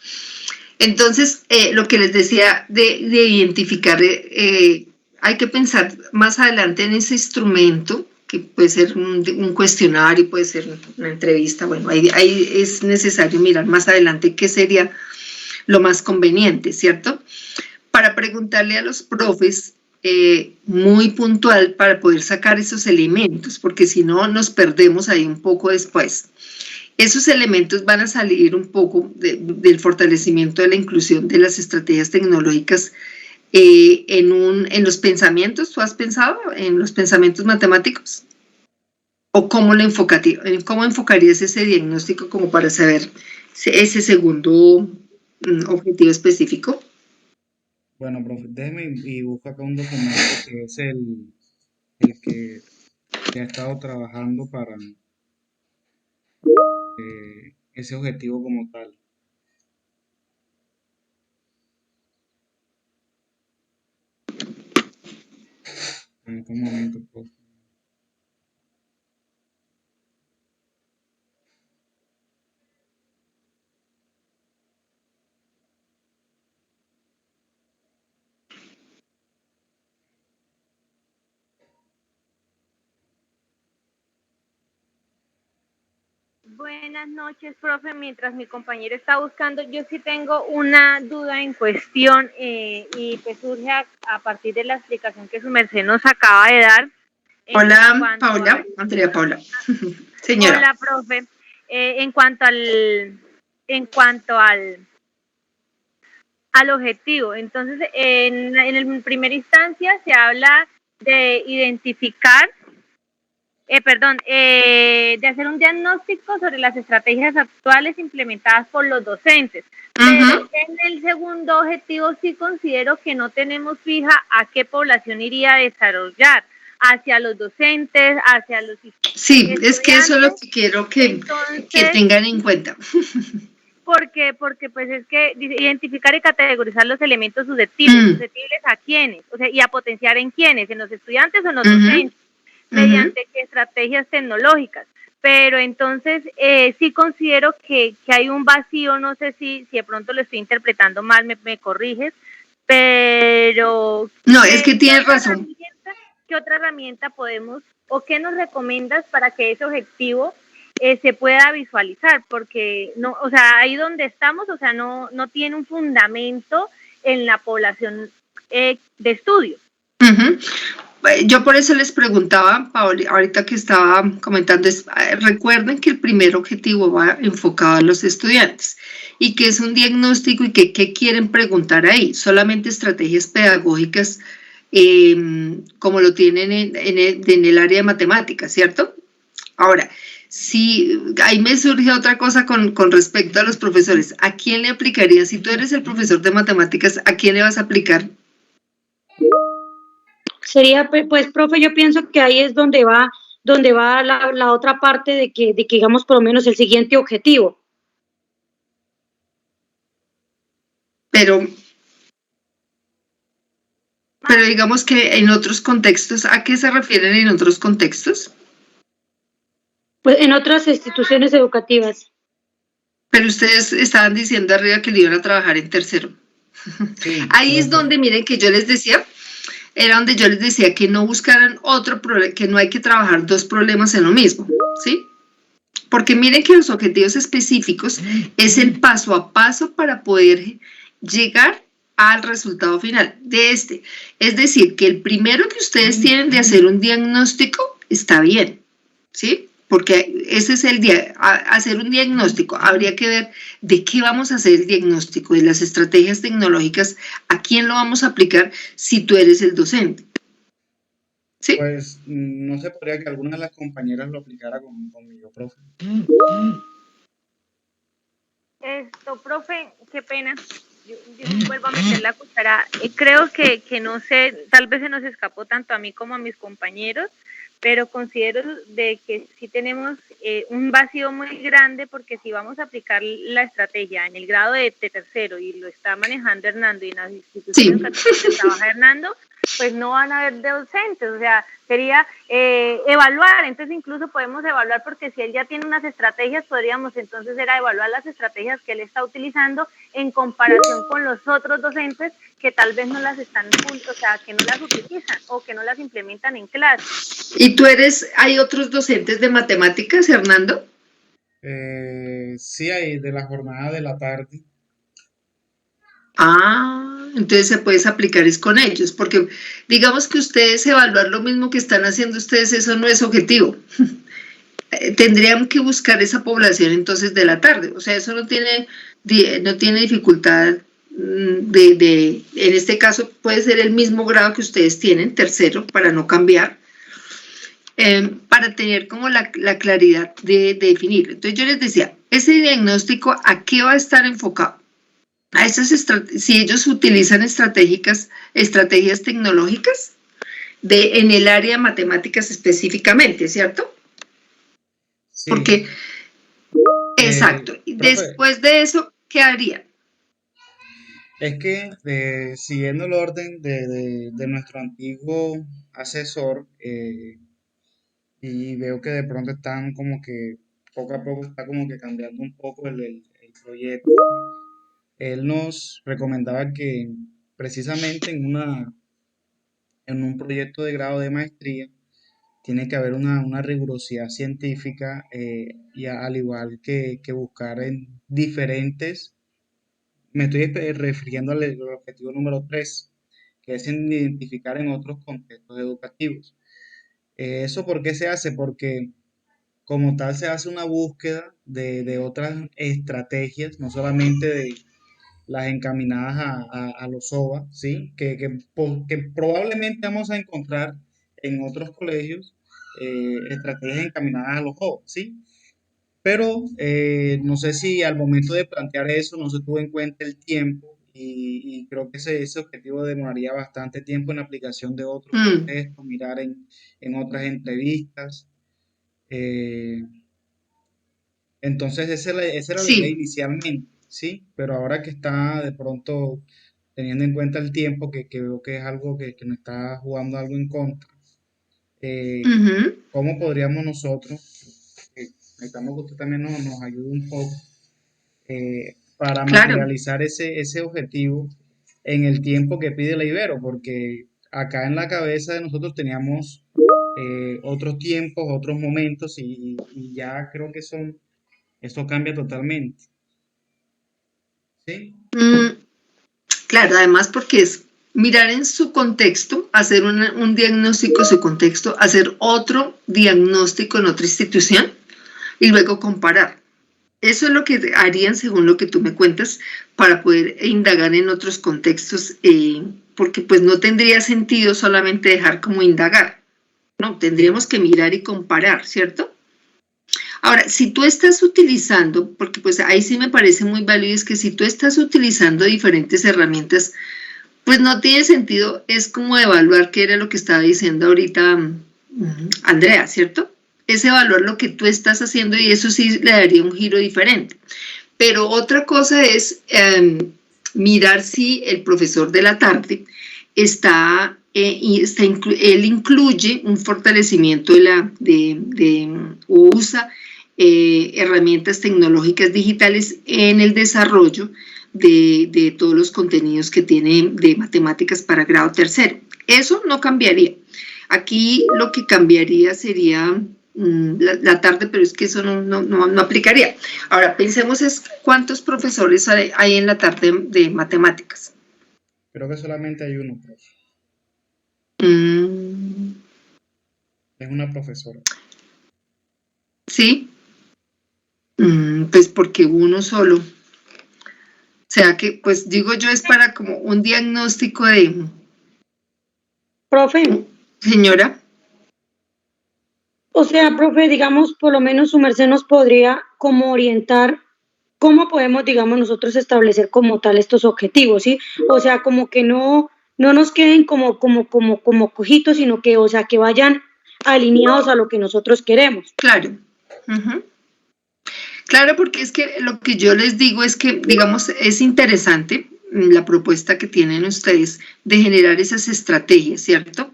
Entonces, lo que les decía de identificar, hay que pensar más adelante en ese instrumento, que puede ser un cuestionario, puede ser una entrevista, bueno, ahí es necesario mirar más adelante qué sería lo más conveniente, ¿cierto? Para preguntarle a los profes muy puntual para poder sacar esos elementos, porque si no nos perdemos ahí un poco después. Esos elementos van a salir un poco del fortalecimiento de la inclusión de las estrategias tecnológicas en los pensamientos. ¿Tú has pensado en los pensamientos matemáticos? ¿O cómo enfocarías ese diagnóstico como para saber ese segundo objetivo específico? Bueno, profe, déjeme y busco acá un documento que es el que se ha estado trabajando para ese objetivo como tal. En este momento, profe. Buenas noches, profe. Mientras mi compañero está buscando, yo sí tengo una duda en cuestión y pues surge a partir de la explicación que su merced nos acaba de dar en Hola, cuanto Paula, al... Andrea Paula. Señora. Hola, profe. En cuanto en cuanto al objetivo. Entonces, en primera instancia se habla de identificar de hacer un diagnóstico sobre las estrategias actuales implementadas por los docentes. Pero en el segundo objetivo sí considero que no tenemos fija a qué población iría a desarrollar, hacia los docentes, hacia los Sí, es que eso es lo estudiantes. que quiero que Entonces, tengan en cuenta. porque pues es que identificar y categorizar los elementos susceptibles, susceptibles a quiénes, o sea, y a potenciar en quiénes, en los estudiantes o en los docentes, mediante estrategias tecnológicas. Pero entonces sí considero que hay un vacío, no sé si de pronto lo estoy interpretando mal, me corriges, pero No, es que tienes razón. ¿qué otra herramienta podemos o qué nos recomiendas para que ese objetivo se pueda visualizar? Porque no, o sea, ahí donde estamos, o sea, no tiene un fundamento en la población de estudio. Yo por eso les preguntaba, Paoli, ahorita que estaba comentando, recuerden que el primer objetivo va enfocado a los estudiantes y que es un diagnóstico y que qué quieren preguntar ahí, solamente estrategias pedagógicas como lo tienen en el área de matemáticas, ¿cierto? Ahora, si ahí me surge otra cosa con respecto a los profesores, ¿a quién le aplicarías? Si tú eres el profesor de matemáticas, ¿a quién le vas a aplicar? Sería, pues, profe, yo pienso que ahí es donde va la otra parte de que digamos por lo menos el siguiente objetivo. Pero digamos que en otros contextos, ¿a qué se refieren en otros contextos? Pues en otras instituciones educativas. Pero ustedes estaban diciendo arriba que le iban a trabajar en tercero. Sí, Ahí es profe. donde, miren, que yo les decía, era donde yo les decía que no buscaran otro problema, que no hay que trabajar dos problemas en lo mismo, ¿sí? Porque miren que los objetivos específicos es el paso a paso para poder llegar al resultado final de este. Es decir, que el primero que ustedes tienen de hacer un diagnóstico está bien, ¿sí? Porque ese es el día, hacer un diagnóstico. Habría que ver de qué vamos a hacer el diagnóstico, de las estrategias tecnológicas, a quién lo vamos a aplicar si tú eres el docente, ¿sí? Pues no se podría que alguna de las compañeras lo aplicara conmigo, profe. Profe, qué pena. yo vuelvo a meter la cuchara. Creo que no sé, tal vez se nos escapó tanto a mí como a mis compañeros, pero considero de que sí tenemos un vacío muy grande, porque si vamos a aplicar la estrategia en el grado de tercero y lo está manejando Hernando y en las instituciones educativas que trabaja Hernando, pues no van a haber docentes, o sea, sería evaluar. Entonces incluso podemos evaluar, porque si él ya tiene unas estrategias, podríamos entonces evaluar las estrategias que él está utilizando en comparación con los otros docentes que tal vez no las están, o sea, que no las utilizan o que no las implementan en clase. ¿Y hay otros docentes de matemáticas, Hernando? Sí, hay de la jornada de la tarde. Entonces se puede aplicar es con ellos, porque digamos que ustedes evaluar lo mismo que están haciendo ustedes, eso no es objetivo. Tendrían que buscar esa población entonces de la tarde, o sea, eso no tiene dificultad en este caso puede ser el mismo grado que ustedes tienen, tercero, para no cambiar, para tener como la claridad de definir. Entonces yo les decía, ese diagnóstico, ¿a qué va a estar enfocado? A esas si ellos utilizan estrategias tecnológicas en el área de matemáticas específicamente, ¿cierto? Sí. Porque, exacto, después de eso, ¿qué harían? Es que siguiendo el orden de nuestro antiguo asesor, y veo que de pronto están como que poco a poco está como que cambiando un poco el proyecto. Él nos recomendaba que precisamente en un proyecto de grado de maestría tiene que haber una rigurosidad científica, y al igual que buscar en diferentes, me estoy refiriendo al objetivo número 3, que es identificar en otros contextos educativos. ¿Eso por qué se hace? Porque como tal se hace una búsqueda de otras estrategias, no solamente de las encaminadas a los OVA, ¿sí? Que probablemente vamos a encontrar en otros colegios, estrategias encaminadas a los OVA, ¿sí? Pero no sé si al momento de plantear eso no se tuvo en cuenta el tiempo, y creo que ese objetivo demoraría bastante tiempo en la aplicación de otros contextos, mirar en otras entrevistas. eh, entonces esa era la idea Sí. inicialmente, ¿sí? Pero ahora que está de pronto teniendo en cuenta el tiempo, que veo que es algo que nos está jugando algo en contra, ¿cómo podríamos nosotros, necesitamos que usted también nos ayude un poco, para Claro. materializar ese objetivo en el tiempo que pide la Ibero? Porque acá en la cabeza de nosotros teníamos otros tiempos, otros momentos, y ya creo que eso cambia totalmente. ¿Sí? Claro, además porque es mirar en su contexto, hacer un diagnóstico de su contexto, hacer otro diagnóstico en otra institución y luego comparar. Eso es lo que harían según lo que tú me cuentas para poder indagar en otros contextos, porque pues no tendría sentido solamente dejar como indagar, no, tendríamos que mirar y comparar, ¿cierto? Ahora, si tú estás utilizando, porque pues ahí sí me parece muy válido, es que si tú estás utilizando diferentes herramientas, pues no tiene sentido, es como evaluar qué era lo que estaba diciendo ahorita Andrea, ¿cierto? Es evaluar lo que tú estás haciendo y eso sí le daría un giro diferente. Pero otra cosa es mirar si el profesor de la tarde él incluye un fortalecimiento o usa herramientas tecnológicas digitales en el desarrollo de todos los contenidos que tiene de matemáticas para grado tercero. Eso no cambiaría. Aquí lo que cambiaría sería la tarde, pero es que eso no aplicaría. Ahora, pensemos es cuántos profesores hay en la tarde de matemáticas. Creo que solamente hay uno, profe. Es una profesora. ¿Sí? Pues porque uno solo. O sea que, pues digo yo, es para como un diagnóstico de... Profe. Señora. O sea, profe, digamos, por lo menos su merced nos podría como orientar ¿cómo podemos, digamos, nosotros establecer como tal estos objetivos, ¿sí? O sea, como que no nos queden como cojitos, sino que, o sea, que vayan alineados a lo que nosotros queremos. Claro. Claro, porque es que lo que yo les digo es que, digamos, es interesante la propuesta que tienen ustedes de generar esas estrategias, ¿cierto?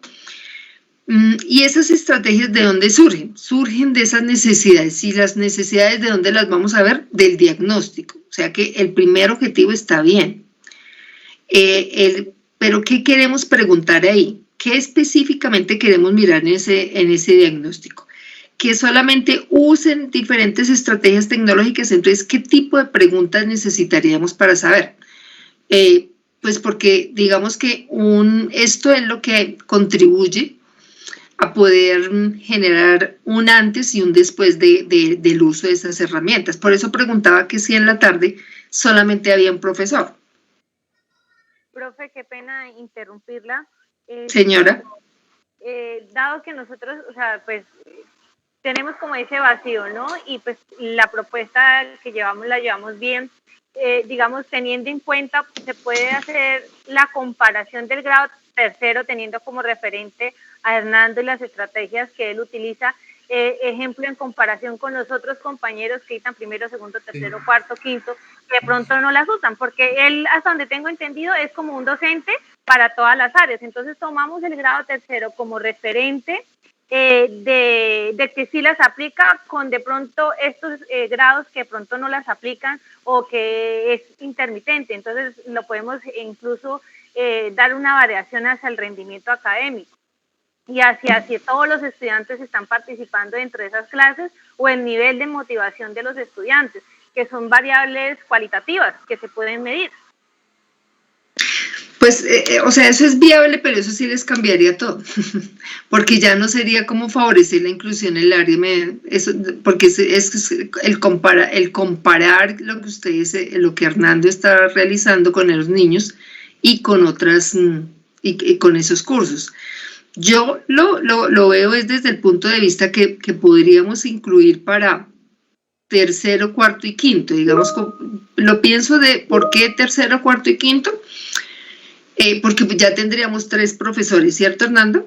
Y esas estrategias, ¿de dónde surgen? Surgen de esas necesidades. ¿Y las necesidades de dónde las vamos a ver? Del diagnóstico. O sea que el primer objetivo está bien. Pero ¿qué queremos preguntar ahí? ¿Qué específicamente queremos mirar en ese diagnóstico? Que solamente usen diferentes estrategias tecnológicas. Entonces, ¿qué tipo de preguntas necesitaríamos para saber? Pues porque digamos que esto es lo que contribuye a poder generar un antes y un después del uso de esas herramientas. Por eso preguntaba que si en la tarde solamente había un profesor. Profe, qué pena interrumpirla. Señora. Dado que nosotros, o sea, pues tenemos como ese vacío, ¿no? Y pues la propuesta que llevamos la llevamos bien. Digamos, teniendo en cuenta, se puede hacer la comparación del grado tercero teniendo como referente a Hernando y las estrategias que él utiliza, ejemplo en comparación con los otros compañeros que están primero, segundo, tercero, cuarto, quinto, que de pronto no las usan, porque él, hasta donde tengo entendido, es como un docente para todas las áreas. Entonces tomamos el grado tercero como referente de que sí las aplica, con de pronto estos grados que de pronto no las aplican o que es intermitente. Entonces lo podemos incluso dar una variación hacia el rendimiento académico y hacia si todos los estudiantes están participando dentro de esas clases o el nivel de motivación de los estudiantes, que son variables cualitativas que se pueden medir. Pues, o sea, eso es viable, pero eso sí les cambiaría todo, porque ya no sería como favorecer la inclusión en el área, porque es el comparar lo que ustedes, lo que Hernando está realizando con los niños y con otras, y con esos cursos. Yo lo veo desde el punto de vista que podríamos incluir para tercero, cuarto y quinto, digamos, lo pienso de por qué tercero, cuarto y quinto. Porque ya tendríamos 3 profesores, ¿cierto, Hernando?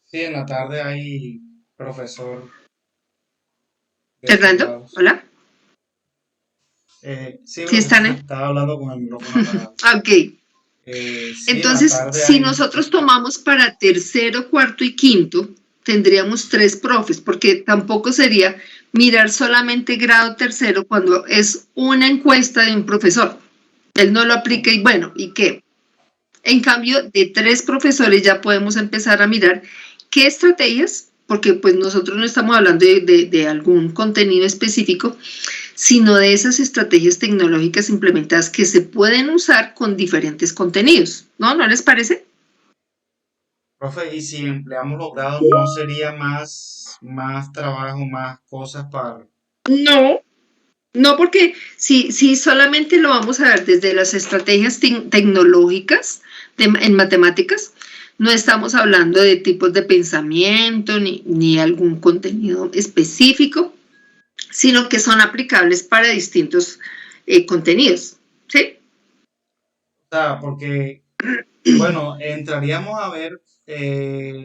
Sí, en la tarde hay profesor de estos Hernando, grados. hola. Sí, ¿Sí están? estaba hablando con el micrófono apagado. Ok. Sí, Entonces, si nosotros tomamos para tercero, cuarto y quinto, tendríamos 3 profes, porque tampoco sería mirar solamente grado tercero cuando es una encuesta de un profesor. Él no lo aplica y bueno, ¿y qué? En cambio, de 3 profesores ya podemos empezar a mirar qué estrategias, porque pues nosotros no estamos hablando de algún contenido específico, sino de esas estrategias tecnológicas implementadas que se pueden usar con diferentes contenidos, ¿no? ¿No les parece? Profe, y si empleamos los grados, ¿no sería más trabajo, más cosas para... No, no, porque si solamente lo vamos a ver desde las estrategias tecnológicas en matemáticas, no estamos hablando de tipos de pensamiento ni algún contenido específico, sino que son aplicables para distintos contenidos, ¿sí? O sea, porque, bueno, entraríamos a ver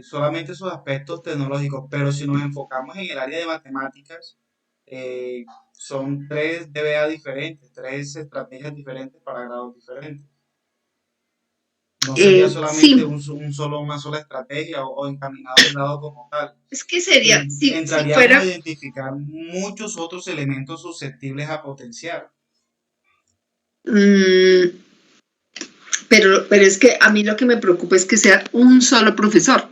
solamente esos aspectos tecnológicos, pero si nos enfocamos en el área de matemáticas, son 3 DBA diferentes, 3 estrategias diferentes para grados diferentes. No sería solamente Sí. una sola estrategia o encaminado al grado como tal. Es que sería, si Entraríamos fuera... a identificar muchos otros elementos susceptibles a potenciar. Pero es que a mí lo que me preocupa es que sea un solo profesor.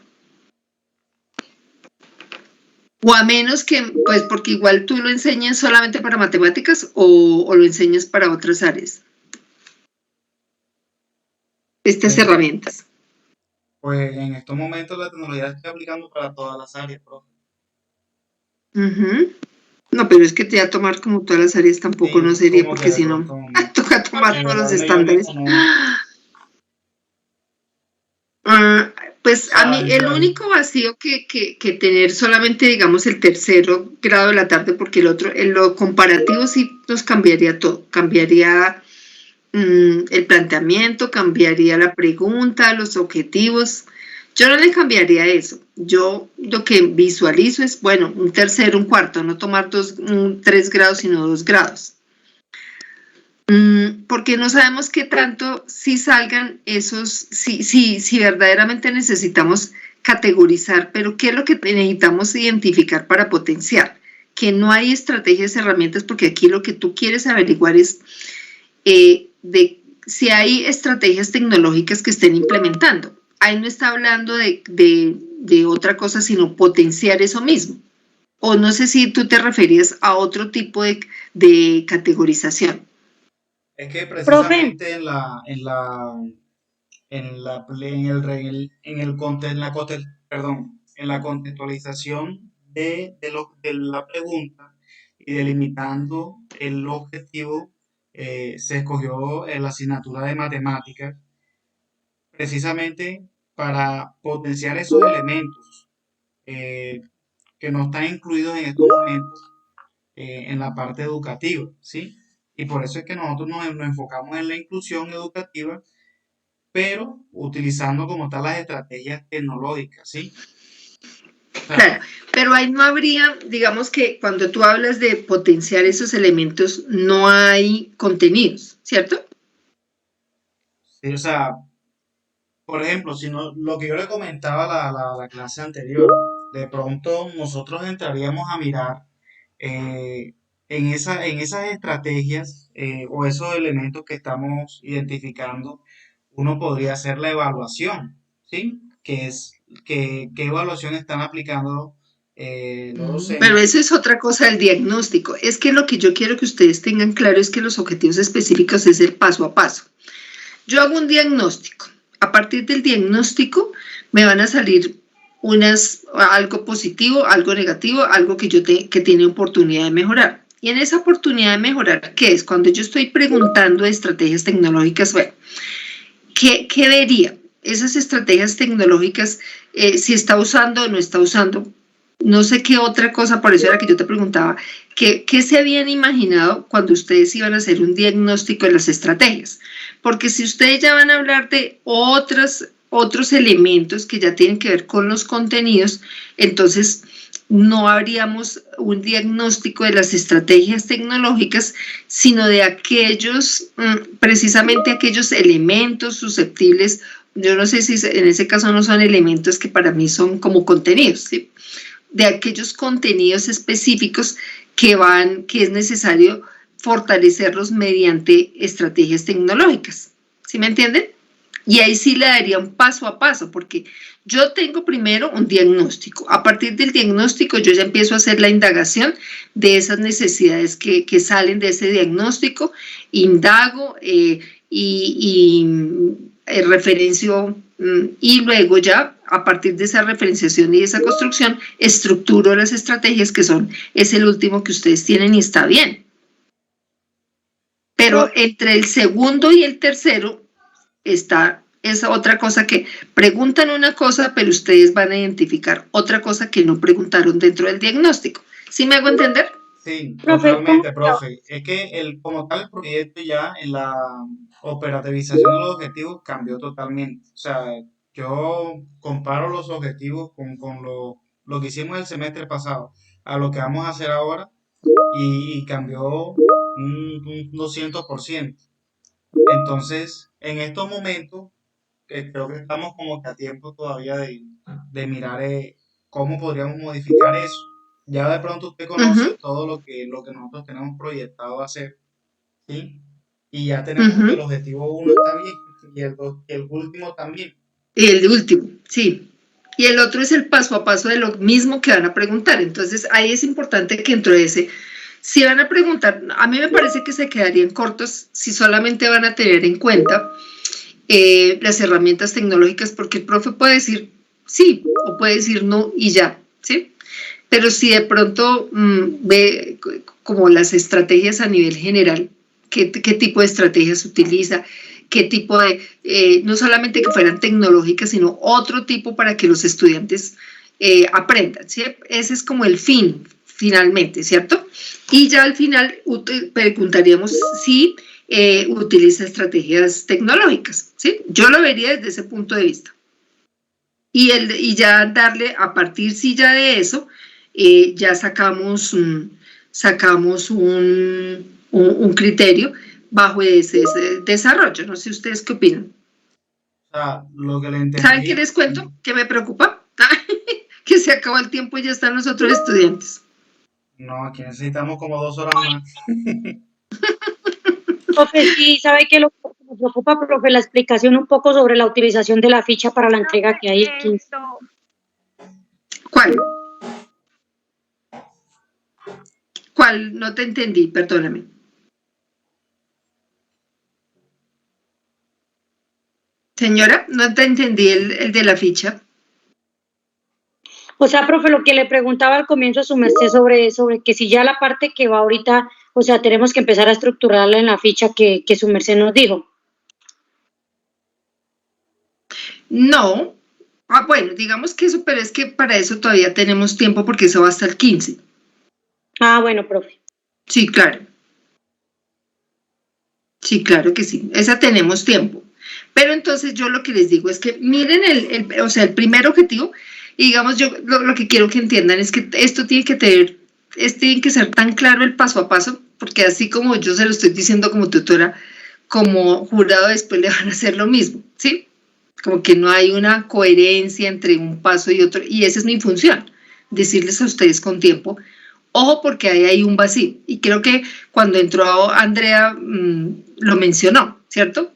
O a menos que, pues porque igual tú lo enseñas solamente para matemáticas o lo enseñas para otras áreas. Estas herramientas. Pues en estos momentos la tecnología se está aplicando para todas las áreas, profe. No, pero es que te va a tomar como todas las áreas tampoco Sí, no sería, como que porque de si no, pronto toca tomar en todos el los área estándares. económica. Pues O a mí sea, el único vacío que tener solamente, digamos, el tercero grado de la tarde, porque el otro, en lo comparativo sí nos cambiaría todo, cambiaría el planteamiento, cambiaría la pregunta, los objetivos. Yo no le cambiaría eso. Yo lo que visualizo es, bueno, un tercero, un cuarto, no tomar 3 grados, sino 2 grados. Porque no sabemos qué tanto si salgan esos, si verdaderamente necesitamos categorizar, pero qué es lo que necesitamos identificar para potenciar. Que no hay estrategias, herramientas, porque aquí lo que tú quieres averiguar es de si hay estrategias tecnológicas que estén implementando. Ahí no está hablando de otra cosa, sino potenciar eso mismo. O no sé si tú te referías a otro tipo de categorización. es que Profe, precisamente en la contextualización de la pregunta y delimitando el objetivo, se escogió la asignatura de matemáticas precisamente para potenciar esos elementos eh, que no están incluidos en estos momentos en la parte educativa, ¿sí? Y por eso es que nosotros nos enfocamos en la inclusión educativa, pero utilizando como tal las estrategias tecnológicas, ¿sí? O sea, Claro, pero ahí no habría, digamos que cuando tú hablas de potenciar esos elementos, no hay contenidos, ¿cierto? sí, o sea, por ejemplo, si no, lo que yo le comentaba la clase anterior, de pronto nosotros entraríamos a mirar eh, en esas estrategias o esos elementos que estamos identificando, uno podría hacer la evaluación, ¿sí? ¿Qué evaluación están aplicando los Pero docentes? eso es otra cosa del diagnóstico. Es que lo que yo quiero que ustedes tengan claro es que los objetivos específicos es el paso a paso. Yo hago un diagnóstico. A partir del diagnóstico me van a salir algo positivo, algo negativo, algo que tiene oportunidad de mejorar. Y en esa oportunidad de mejorar, ¿qué es? Cuando yo estoy preguntando de estrategias tecnológicas, bueno, ¿qué vería? Esas estrategias tecnológicas, si está usando o no está usando. No sé qué otra cosa, por eso era que yo te preguntaba, ¿qué se habían imaginado cuando ustedes iban a hacer un diagnóstico de las estrategias? Porque si ustedes ya van a hablar de otros elementos que ya tienen que ver con los contenidos, entonces no habríamos un diagnóstico de las estrategias tecnológicas, sino de aquellos, precisamente aquellos elementos susceptibles. Yo no sé si en ese caso no son elementos que para mí son como contenidos, ¿sí? De aquellos contenidos específicos que es necesario fortalecerlos mediante estrategias tecnológicas. ¿Sí me entienden? Y ahí sí le daría un paso a paso, porque yo tengo primero un diagnóstico. A partir del diagnóstico yo ya empiezo a hacer la indagación de esas necesidades que salen de ese diagnóstico, indago referencio y luego ya a partir de esa referenciación y esa construcción estructuro las estrategias es el último que ustedes tienen y está bien. Pero profe, entre el segundo y el tercero está esa otra cosa que preguntan una cosa, pero ustedes van a identificar otra cosa que no preguntaron dentro del diagnóstico. ¿Sí me hago entender? Sí, profe, totalmente, profe. Es que como tal el proyecto ya en la operativización de los objetivos cambió totalmente. O sea, yo comparo los objetivos con lo que hicimos el semestre pasado a lo que vamos a hacer ahora y cambió un 200%. Entonces, en estos momentos, creo que estamos como que a tiempo todavía de mirar cómo podríamos modificar eso. Ya de pronto usted Uh conoce -huh, todo lo que nosotros tenemos proyectado hacer, ¿sí? Y ya uh tenemos que el -huh. objetivo uno está bien y el último también. Y el último, sí. Y el otro es el paso a paso de lo mismo que van a preguntar. Entonces, ahí es importante que dentro de ese, si van a preguntar, a mí me parece que se quedarían cortos si solamente van a tener en cuenta las herramientas tecnológicas, porque el profe puede decir sí o puede decir no y ya, ¿sí? Pero si de pronto ve como las estrategias a nivel general, qué tipo de estrategias utiliza, qué tipo de, no solamente que fueran tecnológicas, sino otro tipo para que los estudiantes aprendan, ¿sí? Ese es como el fin, finalmente, ¿cierto? Y ya al final preguntaríamos si utiliza estrategias tecnológicas, ¿sí? Yo lo vería desde ese punto de vista. Y ya darle, a partir sí ya de eso, ya sacamos un criterio bajo ese desarrollo. No sé ustedes qué opinan. O sea, lo que le ¿Saben qué entendí, les cuento? ¿Qué me preocupa? Que se acabó el tiempo y ya están los otros estudiantes. no, aquí necesitamos como 2 horas más. Profe, sí, ¿sabe qué? Lo que me preocupa, profe, la explicación un poco sobre la utilización de la ficha para la entrega que hay el 15. ¿Cuál? ¿Cuál? No te entendí, perdóname. Señora, no te entendí el de la ficha. O sea, profe, lo que le preguntaba al comienzo a su merced sobre que si ya la parte que va ahorita, o sea, tenemos que empezar a estructurarla en la ficha que su merced nos dijo. No. Bueno, digamos que eso, pero es que para eso todavía tenemos tiempo porque eso va hasta el 15. Ah, bueno, profe. Sí, claro. Sí, claro que sí. Esa tenemos tiempo. Pero entonces yo lo que les digo es que miren o sea, el primer objetivo, y digamos, yo lo que quiero que entiendan es que esto tiene que ser tan claro el paso a paso, porque así como yo se lo estoy diciendo como tutora, como jurado después le van a hacer lo mismo, ¿sí? Como que no hay una coherencia entre un paso y otro, y esa es mi función, decirles a ustedes con tiempo, ojo porque ahí hay un vacío, y creo que cuando entró Andrea lo mencionó, ¿cierto?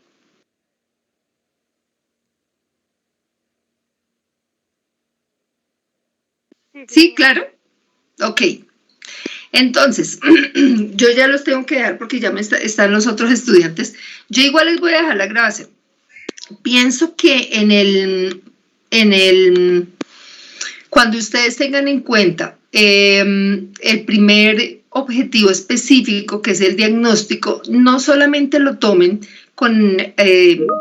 Sí, claro. Ok. Entonces, yo ya los tengo que dejar porque ya están los otros estudiantes. Yo igual les voy a dejar la grabación. Pienso que cuando ustedes tengan en cuenta el primer objetivo específico, que es el diagnóstico, no solamente lo tomen con,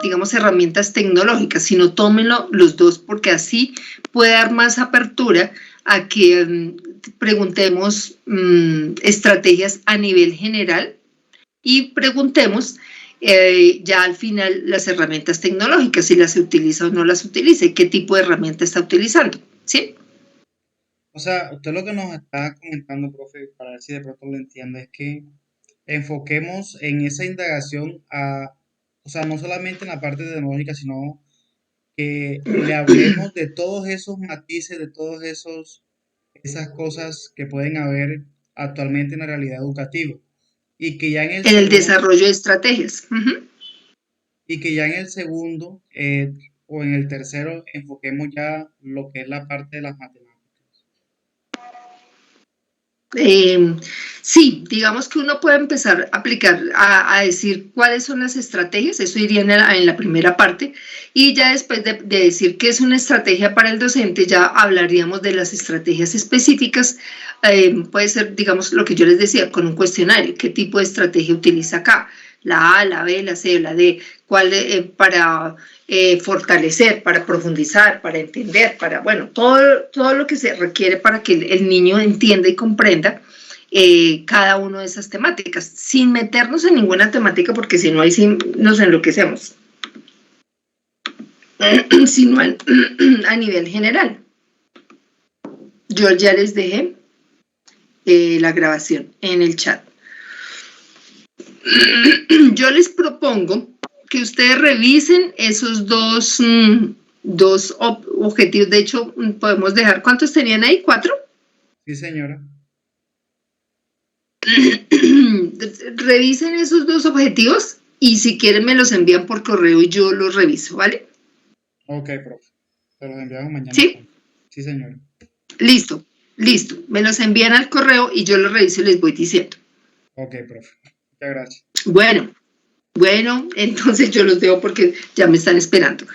digamos, herramientas tecnológicas, sino tómenlo los dos, porque así puede dar más apertura a que preguntemos estrategias a nivel general y preguntemos ya al final las herramientas tecnológicas, si las utiliza o no las utiliza y qué tipo de herramienta está utilizando, ¿sí? O sea, usted lo que nos está comentando, profe, para ver si de pronto lo entiende, es que enfoquemos en esa indagación o sea, no solamente en la parte tecnológica, sino que le hablemos de todos esos matices, de todos esas cosas que pueden haber actualmente en la realidad educativa. Y que ya en el En el segundo, desarrollo de estrategias. y que ya en el segundo o en el tercero enfoquemos ya lo que es la parte de las matemáticas. Sí, digamos que uno puede empezar a aplicar, a decir cuáles son las estrategias, eso iría en la primera parte, y ya después de decir qué es una estrategia para el docente, ya hablaríamos de las estrategias específicas, puede ser, digamos, lo que yo les decía, con un cuestionario, qué tipo de estrategia utiliza acá, la A, la B, la C, la D, cuál para fortalecer, para profundizar, para entender, para, bueno, todo lo que se requiere para que el niño entienda y comprenda cada una de esas temáticas, sin meternos en ninguna temática, porque si no, ahí sí nos enloquecemos, sino a nivel general. Yo ya les dejé la grabación en el chat. Yo les propongo que ustedes revisen esos dos objetivos. De hecho, podemos dejar, ¿cuántos tenían ahí? ¿4? Sí, señora. Revisen esos dos objetivos y si quieren me los envían por correo y yo los reviso, ¿vale? Ok, profe. Se los enviamos mañana. ¿Sí? Sí, señora. Listo. Me los envían al correo y yo los reviso y les voy diciendo. Ok, profe. Muchas gracias. Bueno, entonces yo los dejo porque ya me están esperando.